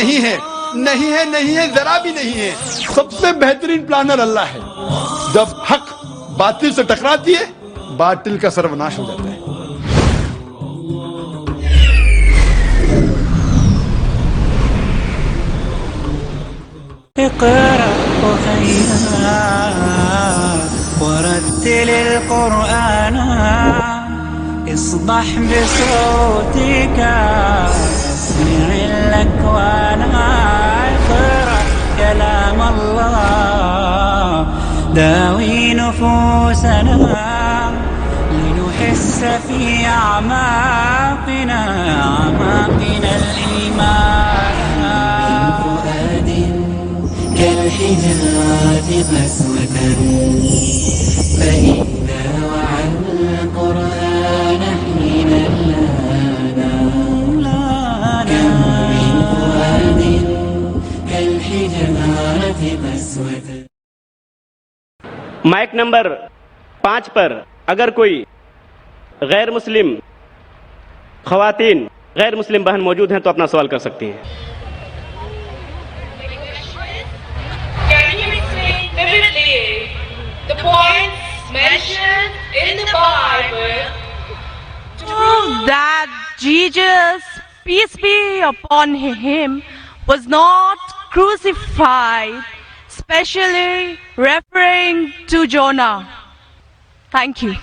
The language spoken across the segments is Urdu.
نہیں ہے، نہیں ہے، نہیں ہے، ذرا بھی نہیں ہے۔ سب سے بہترین پلانر اللہ ہے۔ جب حق باطل سے ٹکراتی ہے، باطل کا سروناش ہو جاتا ہے۔ اقرأ رقيا ورتل القرآن اصدح بصوتك اسمع الأكوان اقرأ كلام الله داوي نفوسنا لنحس في أعماقنا الإيمان فؤاد كالحجارة قسوة فإذا وعى القرآن حين لانا كم من فؤاد كالحجارة قسوة۔ مائک نمبر 5 پر اگر کوئی غیر مسلم خواتین غیر مسلم بہن موجود ہیں تو اپنا سوال کر سکتی ہیں۔ Can you explain vividly the points mentioned in the Bible to prove that Jesus, peace be upon him, was not crucified, especially referring to Jonah? Thank you.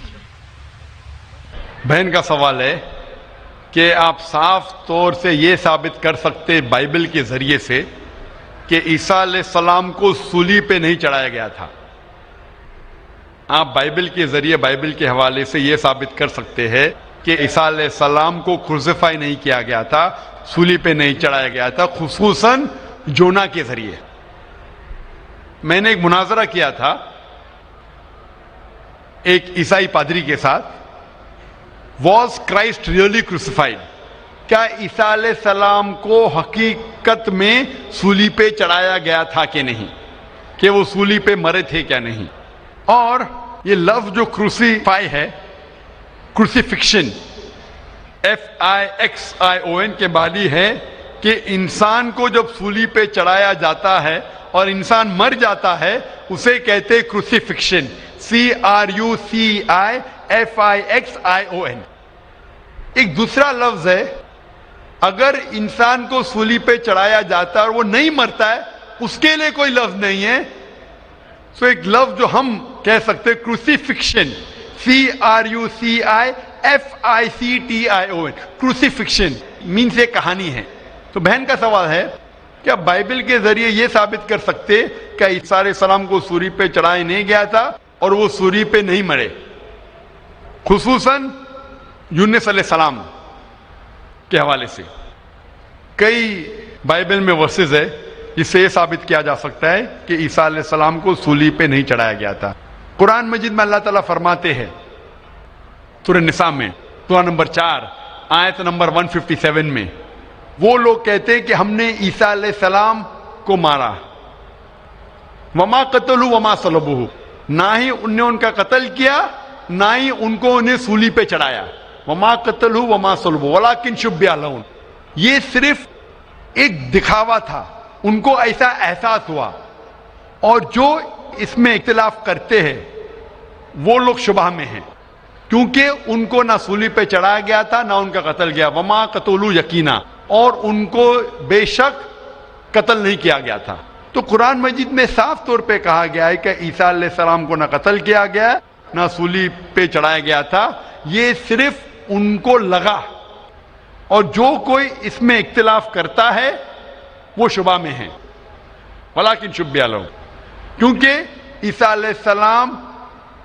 بہن کا سوال ہے کہ آپ صاف طور سے یہ ثابت کر سکتے بائبل کے ذریعے سے کہ عیسیٰ علیہ السلام کو صلیب پہ نہیں چڑھایا گیا تھا؟ آپ بائبل کے ذریعے، بائبل کے حوالے سے یہ ثابت کر سکتے ہیں کہ عیسیٰ علیہ السلام کو کروسیفائی نہیں کیا گیا تھا، صلیب پہ نہیں چڑھایا گیا تھا، خصوصاً جونا کے ذریعے؟ میں نے ایک مناظرہ کیا تھا ایک عیسائی پادری کے ساتھ، واز کرائسٹ ریئلی کروسیفائڈ؟ کیا عیسیٰ علیہ السلام کو حقیقت میں صلیب پہ چڑھایا گیا تھا کہ نہیں، کہ وہ صلیب پہ مرے تھے کیا نہیں؟ اور یہ لفظ جو کروسیفائی ہے، کروسیفکشن FIXION کے معنی ہے کہ انسان کو جب صلیب پہ چڑھایا جاتا ہے اور انسان مر جاتا ہے اسے کہتے کروسیفکشن، CRUCIFIXION۔ ایک دوسرا لفظ ہے، اگر انسان کو صلیب پہ چڑھایا جاتا ہے اور وہ نہیں مرتا ہے، اس کے لیے کوئی لفظ نہیں ہے، سو ایک لفظ جو ہم کہہ سکتے کروسیفکشن، CRUCIFICTION، کروسیفکشن مینس ایک کہانی ہے۔ تو بہن کا سوال ہے کیا بائبل کے ذریعے یہ ثابت کر سکتے کہ عیسیٰ علیہ السلام کو صلیب پہ چڑھایا نہیں گیا تھا اور وہ صلیب پہ نہیں مرے؟ خصوصاً یونس علیہ السلام کے حوالے سے کئی بائبل میں ورسز ہے جس سے یہ ثابت کیا جا سکتا ہے کہ عیسیٰ علیہ السلام کو صلیب پہ نہیں چڑھایا گیا تھا۔ قرآن مجید میں اللہ تعالیٰ فرماتے ہیں سورہ نساء میں سورہ نمبر 4 آیت نمبر 157 میں، وہ لوگ کہتے ہیں کہ ہم نے عیسیٰ علیہ السلام کو مارا، وما قتلوا وما صلبوہ، نہ ہی ان نے ان کا قتل کیا نہ ہی ان کو انہیں صلیب پہ چڑھایا، وما قتلوا وما صلبوہ ولکن شبہ لہم، یہ صرف ایک دکھاوا تھا، ان کو ایسا احساس ہوا۔ اور جو اس میں اختلاف کرتے ہیں وہ لوگ شبہ میں ہیں، کیونکہ ان کو نہ صلیب پہ چڑھایا گیا تھا نہ ان کا قتل گیا، وما قتلوا یقینا، اور ان کو بے شک قتل نہیں کیا گیا تھا۔ تو قرآن مجید میں صاف طور پہ کہا گیا ہے کہ عیسیٰ علیہ السلام کو نہ قتل کیا گیا نہ صلیب پہ چڑھایا گیا تھا، یہ صرف ان کو لگا، اور جو کوئی اس میں اختلاف کرتا ہے وہ شبہ میں ہے، ولکن شبہ لہم، کیونکہ عیسیٰ علیہ السلام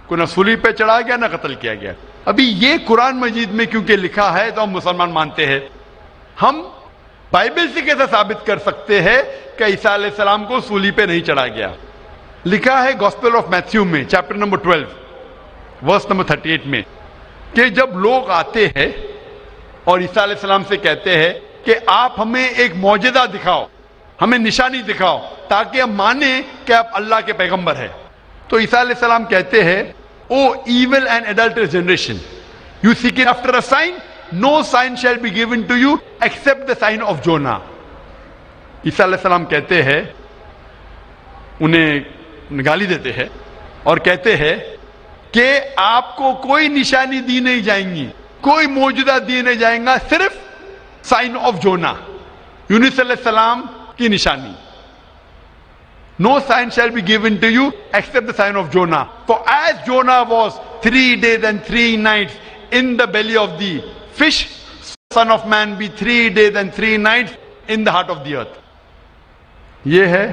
کو نہ صلیب پہ چڑھایا گیا نہ قتل کیا گیا۔ ابھی یہ قرآن مجید میں کیونکہ لکھا ہے تو ہم مسلمان مانتے ہیں، ہم بائبل سے کیسے ثابت کر سکتے ہیں کہ عیسیٰ علیہ السلام کو صلیب پہ نہیں چڑھایا گیا؟ لکھا ہے گوسپل آف میتھیو میں چیپٹر نمبر 12 ورس نمبر 38 میں کہ جب لوگ آتے ہیں اور عیسیٰ علیہ السلام سے کہتے ہیں کہ آپ ہمیں ایک معجزہ دکھاؤ، ہمیں نشانی دکھاؤ تاکہ ہم مانیں کہ آپ اللہ کے پیغمبر ہیں، تو عیسیٰ علیہ السلام کہتے ہیں O evil and adulterous generation, you seek it after a sign, no sign shall be given to you except the sign of Jonah. عیسیٰ علیہ السلام کہتے ہیں, انہیں گالی دیتے ہیں اور کہتے ہیں کہ آپ کو کوئی نشانی دی نہیں جائیں گی, کوئی موجودہ دی نہیں جائیں گا, صرف سائن آف جونا, یونس علیہ السلام کی نشانی. No sign shall be given to you except the sign of Jonah. For as Jonah was 3 days and 3 nights in the belly of the fish, Son of Man be 3 days and 3 nights in the heart of the earth. یہ ہے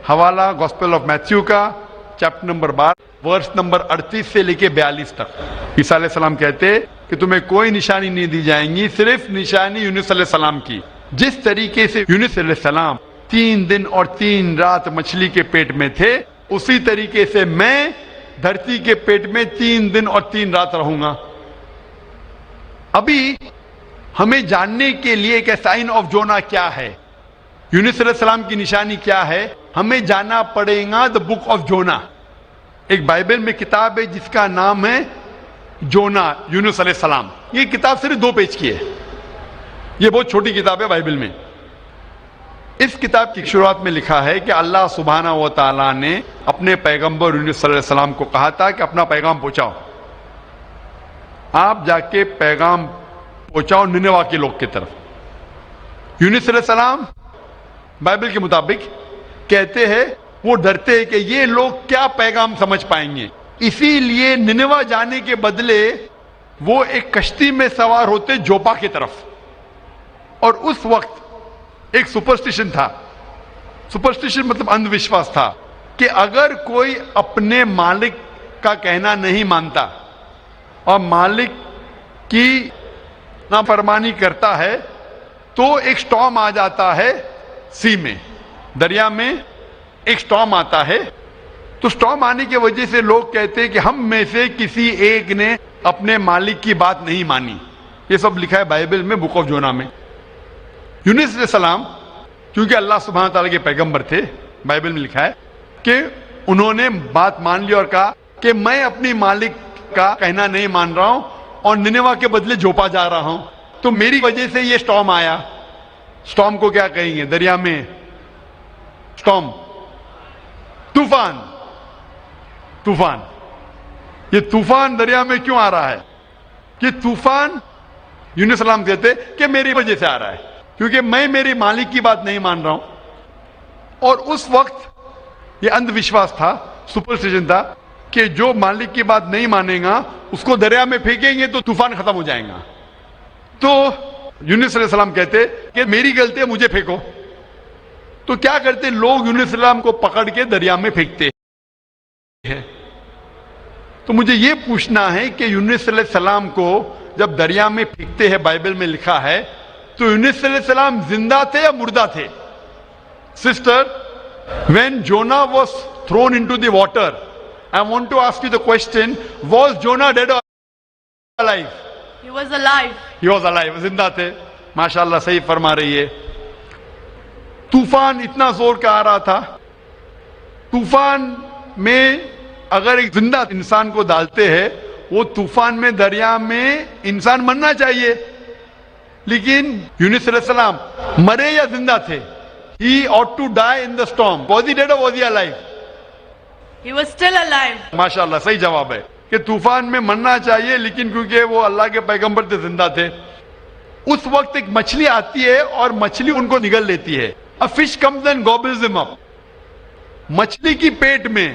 حوالہ گوسپل آف میتھیو کا چیپٹر نمبر 12 ورس نمبر 38 سے لے کے 42 تک. عیسیٰ علیہ السلام کہتے کہ تمہیں کوئی نشانی نہیں دی جائیں گی, صرف نشانی یونس علیہ السلام کی. جس طریقے سے یونس علیہ السلام 3 دن اور 3 رات مچھلی کے پیٹ میں تھے, اسی طریقے سے میں دھرتی کے پیٹ میں 3 دن اور 3 رات رہوں گا. ابھی ہمیں جاننے کے لیے کہ سائن آف جونا کیا ہے, یونس علیہ السلام کی نشانی کیا ہے, ہمیں جانا پڑے گا دا بک آف جونا. ایک بائبل میں کتاب ہے جس کا نام ہے جونا, یونس علیہ السلام. یہ کتاب صرف 2 پیج کی ہے, یہ بہت چھوٹی کتاب ہے بائبل میں. اس کتاب کی شروعات میں لکھا ہے کہ اللہ سبحانہ و تعالیٰ نے اپنے پیغمبر یونس علیہ السلام کو کہا تھا کہ اپنا پیغام پہنچاؤ, آپ جا کے پیغام پہنچاؤ نینوا کے لوگ کی طرف. یونس علیہ السلام بائبل کے مطابق کہتے ہیں وہ ڈرتے ہیں کہ یہ لوگ کیا پیغام سمجھ پائیں گے, اسی لیے نینوا جانے کے بدلے وہ ایک کشتی میں سوار ہوتے جوپا کی طرف. اور اس وقت ایک سپرسٹیشن تھا, سپرسٹیشن مطلب اندھ وشواس تھا کہ اگر کوئی اپنے مالک کا کہنا نہیں مانتا اور مالک کی نافرمانی کرتا ہے تو ایک سٹارم آ جاتا ہے سی میں, دریا میں ایک سٹارم آتا ہے. تو سٹارم آنے کی وجہ سے لوگ کہتے ہیں کہ ہم میں سے کسی ایک نے اپنے مالک کی بات نہیں مانی. یہ سب لکھا ہے بائبل میں بک آف جونا میں. یونس علیہ السلام کیونکہ اللہ سبحانہ تعالیٰ کے پیغمبر تھے, بائبل میں لکھا ہے کہ انہوں نے بات مان لی اور کہا کہ میں اپنی مالک کا کہنا نہیں مان رہا ہوں اور نینوا کے بدلے جوپا جا رہا ہوں, تو میری وجہ سے یہ سٹارم آیا. سٹارم کو کیا کہیں گے دریا میں, سٹارم, طوفان. طوفان, یہ طوفان دریا میں کیوں آ رہا ہے؟ کہ طوفان یونس السلام کہتے کہ میری وجہ سے آ رہا ہے, کیونکہ میں میری مالک کی بات نہیں مان رہا ہوں. اور اس وقت یہ اندھ وشواس تھا, سپرسٹیشن تھا کہ جو مالک کی بات نہیں مانے گا اس کو دریا میں پھینکیں گے تو طوفان ختم ہو جائے گا. تو یونس علیہ السلام کہتے کہ میری غلطی ہے, مجھے پھینکو. تو کیا کرتے لوگ یونس علیہ السلام کو پکڑ کے دریا میں پھینکتے ہیں. تو مجھے یہ پوچھنا ہے کہ یونس علیہ السلام کو جب دریا میں پھینکتے ہیں, بائبل میں لکھا ہے, تو یونس علیہ السلام زندہ تھے یا مردہ تھے؟ Sister, when Jonah was thrown into the water, I want to ask you the question, was Jonah dead or alive? He was alive. He was alive, زندہ تھے. ماشاءاللہ صحیح فرما رہی ہے. طوفان اتنا زور کا آ رہا تھا, طوفان میں اگر ایک زندہ انسان کو ڈالتے ہیں, وہ طوفان میں دریا میں انسان مرنا چاہیے, لیکن یونس علیہ السلام مرے یا زندہ تھے؟ He ought to die in the storm. Was he dead or was he alive? He was still alive. ماشاءاللہ صحیح جواب ہے کہ طوفان میں مرنا چاہیے, لیکن کیونکہ وہ اللہ کے پیغمبر تھے زندہ تھے. اس وقت ایک مچھلی آتی ہے اور مچھلی ان کو نگل لیتی ہے. A fish comes and gobbles them up. مچھلی کی پیٹ میں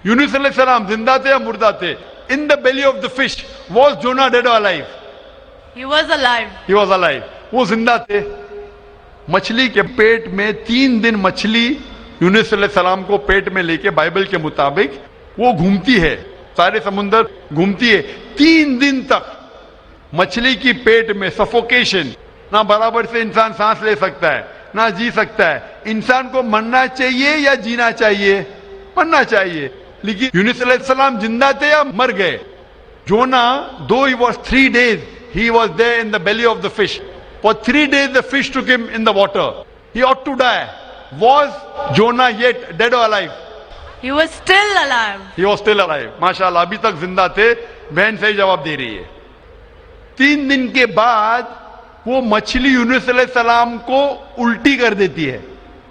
یونس علیہ السلام زندہ تھے یا مردہ تھے؟ In the belly of the fish, was Jonah dead or alive? He was alive. He was alive. وہ زندہ تھے. مچھلی کے پیٹ میں 3 دن مچھلی یونس علیہ السلام کو پیٹ میں لے کے بائبل کے مطابق وہ گھومتی ہے, سارے سمندر گھومتی ہے 3 دن تک. مچھلی کی پیٹ میں سفوکیشن, نہ برابر سے انسان سانس لے سکتا ہے نہ جی سکتا ہے. انسان کو مرنا چاہیے یا جینا چاہیے؟ مرنا چاہیے. لیکن یونس علیہ السلام زندہ تھے یا مر گئے؟ جونا, though he was 3 days, he was there in the belly of the fish. For 3 days the fish took him in the water. He ought to die. Was Jonah yet dead or alive? He was still alive. He was still alive. ماشاءاللہ ابھی تک زندہ تھے. بہن صحیح جواب دے رہی ہے. 3 دن کے بعد وہ مچھلی یونس علیہ السلام کو الٹی کر دیتی ہے.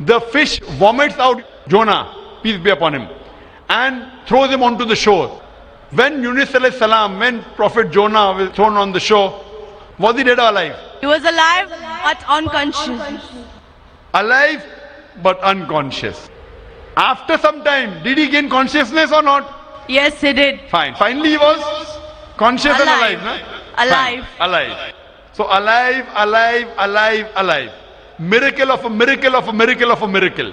The fish vomits out Jonah, peace be upon him, and throws him onto the shore. When Yunus alayhi salam, when Prophet Jonah was thrown on the shore, was he dead or alive? He was alive but unconscious. Alive but unconscious. After some time, did he gain consciousness or not? Yes, he did. Fine. Finally he was conscious and alive, Alive. no? Alive. Fine. Alive. So alive. Miracle of a miracle of a miracle of a miracle.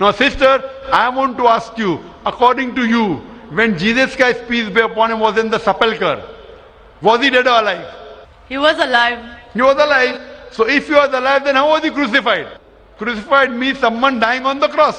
Now sister, I want to ask you, according to you, when Jesus Christ, peace be upon him, was in the sepulcher, was he dead or alive? He was alive. He was alive. So if he was alive, then how was he crucified? Crucified means someone dying on the cross.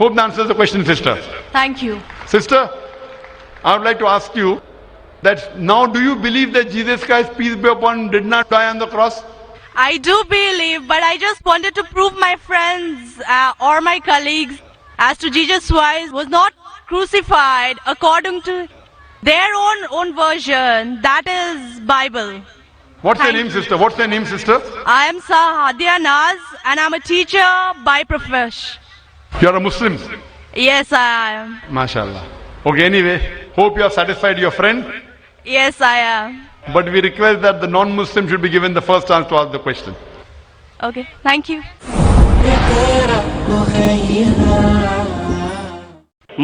Hope that answers the question, sister. Thank you. Sister, I would like to ask you that now do you believe that Jesus Christ, peace be upon him, did not die on the cross? I do believe, but I just wanted to prove my friends or my colleagues as to Jesus Christ was not crucified according to their own version. That is Bible. What's your Thank name, you. sister? What's your name, sister? I am Sahadia Naz and I'm a teacher by profession. You're a Muslim. Yes, I am. MashaAllah. Okay, anyway, hope you have satisfied your friend. Yes, I am. But we request that the non-Muslim should be given the first chance to ask the question. Okay, thank you.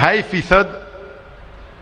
2.5%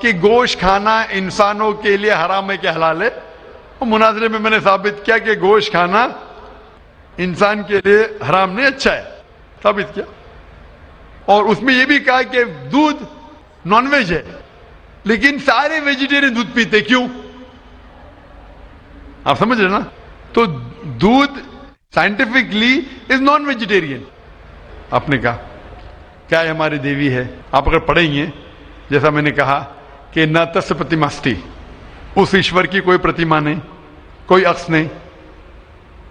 کہ گوشت کھانا انسانوں کے لیے حرام ہے کہ حلال ہے. اور مناظرے میں نے ثابت کیا کہ گوشت کھانا انسان کے لیے حرام نہیں، اچھا ہے، ثابت کیا. اور اس میں یہ بھی کہا کہ دودھ نان ویج ہے، لیکن سارے ویجیٹیرین دودھ پیتے، کیوں؟ آپ سمجھ رہے نا؟ تو دودھ سائنٹیفکلی از نان ویجیٹیرین. آپ نے کہا کیا یہ ہماری دیوی ہے؟ آپ اگر پڑھیں گے جیسا میں نے کہا کہ نہ تس پرتیماستی، اس ایشور کی کوئی پرتیما نہیں، کوئی عکس نہیں.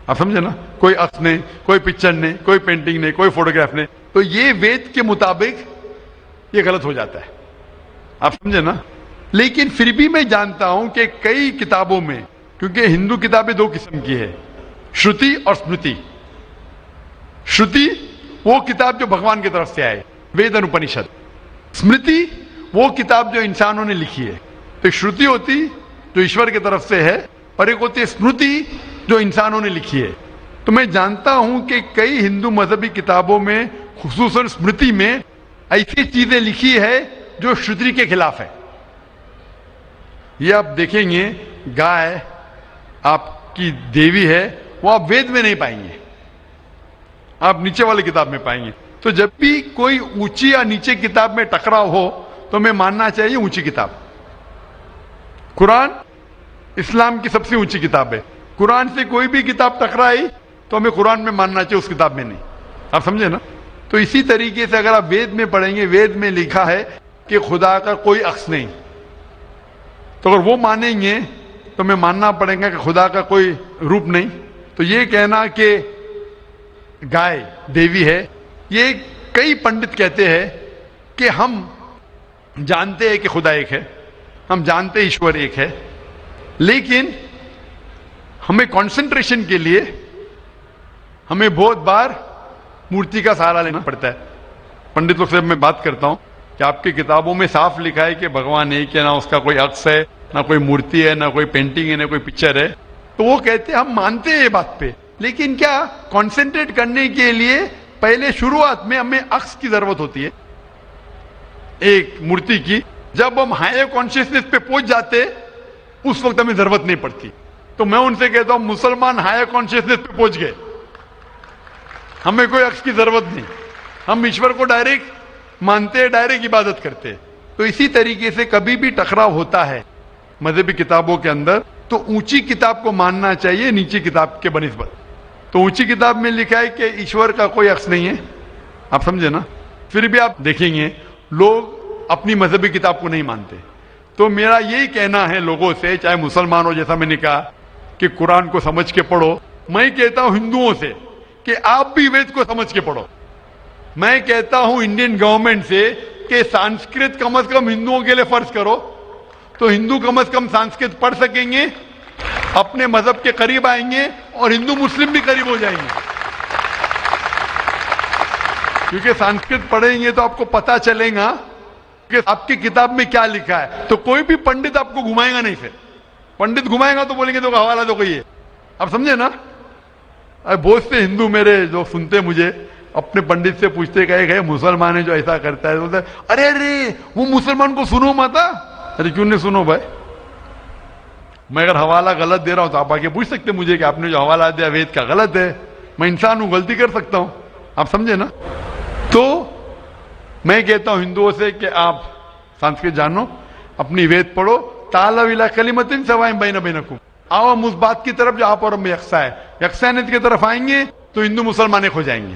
آپ سمجھے نا؟ کوئی عکس نہیں، کوئی پکچر نہیں، کوئی پینٹنگ نہیں، کوئی فوٹوگراف نہیں. تو یہ وید کے مطابق یہ غلط ہو جاتا ہے. آپ سمجھے نا؟ لیکن پھر بھی میں جانتا ہوں کہ کئی کتابوں میں، کیونکہ ہندو کتابیں دو قسم کی ہے، شروتی اور اسمرتی. شروتی وہ کتاب جو بھگوان کی طرف سے آئے، وید اور اپنشد. اسمرتی وہ کتاب جو انسانوں نے لکھی ہے. تو شروتی ہوتی جو ایشور کی طرف سے ہے، اور ایک ہوتی ہے اسمرتی جو انسانوں نے لکھی ہے. تو میں جانتا ہوں کہ کئی ہندو مذہبی کتابوں میں، خصوصاً اسمرتی میں، ایسی چیزیں لکھی ہے جو شروتی کے خلاف ہے. یہ آپ دیکھیں گے گائے آپ کی دیوی ہے، وہ آپ وید میں نہیں پائیں گے، آپ نیچے والی کتاب میں پائیں گے. تو جب بھی کوئی اونچی یا نیچے کتاب میں ٹکراؤ ہو تو ہمیں ماننا چاہیے اونچی کتاب. قرآن اسلام کی سب سے اونچی کتاب ہے. قرآن سے کوئی بھی کتاب ٹکرائی تو ہمیں قرآن میں ماننا چاہیے، اس کتاب میں نہیں. آپ سمجھے نا؟ تو اسی طریقے سے اگر آپ وید میں پڑھیں گے، وید میں لکھا ہے کہ خدا کا کوئی عکس نہیں، تو اگر وہ مانیں گے تو ہمیں ماننا پڑے گا کہ خدا کا کوئی روپ نہیں. تو یہ کہنا کہ گائے دیوی ہے، یہ کئی پنڈت کہتے ہیں کہ ہم جانتے ہیں کہ خدا ایک ہے، ہم جانتے ایشور ایک ہے، لیکن ہمیں کنسنٹریشن کے لیے ہمیں بہت بار مورتی کا سہارا لینا پڑتا ہے. پنڈتوں سے میں بات کرتا ہوں کہ آپ کی کتابوں میں صاف لکھا ہے کہ بھگوان ایک ہے، نہ اس کا کوئی عکس ہے، نہ کوئی مورتی ہے، نہ کوئی پینٹنگ ہے، نہ کوئی پکچر ہے. تو وہ کہتے ہیں ہم مانتے ہیں یہ بات پہ، لیکن کیا کنسنٹریٹ کرنے کے لیے پہلے شروعات میں ہمیں عکس کی ضرورت ہوتی ہے، ایک مورتی کی. جب ہم ہائر کانشیسنس پہ پہنچ جاتے اس وقت ہمیں ضرورت نہیں پڑتی. تو میں ان سے کہتا ہوں مسلمان ہائر کانشیسنس پہ پہنچ گئے، ہمیں کوئی عکس کی ضرورت نہیں، ہم ایشور کو ڈائریکٹ مانتے، ڈائریکٹ عبادت کرتے. تو اسی طریقے سے کبھی بھی ٹکراؤ ہوتا ہے مذہبی کتابوں کے اندر تو اونچی کتاب کو ماننا چاہیے نیچی کتاب کے بنسبت. تو اونچی کتاب میں لکھا ہے کہ ایشور کا کوئی عکس نہیں ہے. آپ سمجھے نا؟ پھر بھی آپ دیکھیں گے لوگ اپنی مذہبی کتاب کو نہیں مانتے. تو میرا یہی کہنا ہے لوگوں سے، چاہے مسلمان ہو، جیسا میں نے کہا کہ قرآن کو سمجھ کے پڑھو. میں کہتا ہوں ہندوؤں سے کہ آپ بھی وید کو سمجھ کے پڑھو. میں کہتا ہوں انڈین گورنمنٹ سے کہ سانسکرت کم از کم ہندوؤں کے لیے فرض کرو، تو ہندو کم از کم سانسکرت پڑھ سکیں گے، اپنے مذہب کے قریب آئیں گے، اور ہندو مسلم بھی قریب ہو جائیں گے. کیونکہ سانسکرت پڑھیں گے تو آپ کو پتا چلے گا کہ آپ کی کتاب میں کیا لکھا ہے. تو کوئی بھی پنڈت آپ کو گھمائے گا نہیں. پھر پنڈت گھمائے گا تو بولیں گے تو حوالہ دو کوئی ہے. آپ سمجھے نا؟ بہت سے ہندو میرے جو سنتے مجھے اپنے پنڈت سے پوچھتے کہ مسلمان ہے جو ایسا کرتا ہے، بولتے ارے ارے وہ مسلمان کو سنو مت. ارے کیوں نہیں سنو بھائی؟ میں اگر حوالہ غلط دے رہا ہوں تو آپ آگے پوچھ سکتے مجھے کہ آپ نے جو حوالہ دیا وید کا غلط ہے. میں انسان ہوں، غلطی کر سکتا ہوں. آپ سمجھے نا؟ تو میں کہتا ہوں ہندوؤں سے کہ آپ سانسکرت جانو، اپنی وید پڑھو. تعالوا الی کلمۃ سواء بین بینکم، آؤ ہم اس بات کی طرف جو آپ اور ہم میں یکساں ہے، یکسانیت کی طرف آئیں گے تو ہندو مسلمان ایک ہو جائیں گے.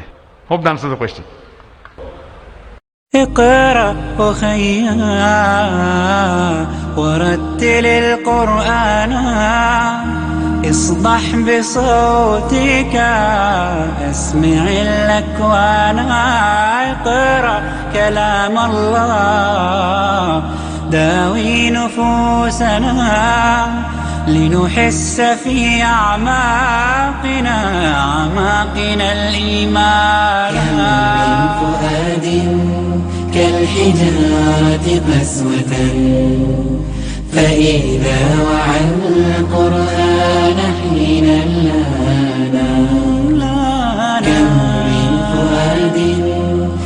Hope the answer the question. اقرأ أخيا ورتل القرآن اصدح بصوتك اسمع الأكوان. اقرأ كلام الله داوي نفوسنا لنحس في أعماقنا الإيمان. كم من فؤاد كالحجارة قسوة فإذا وعى القرآن حين لانا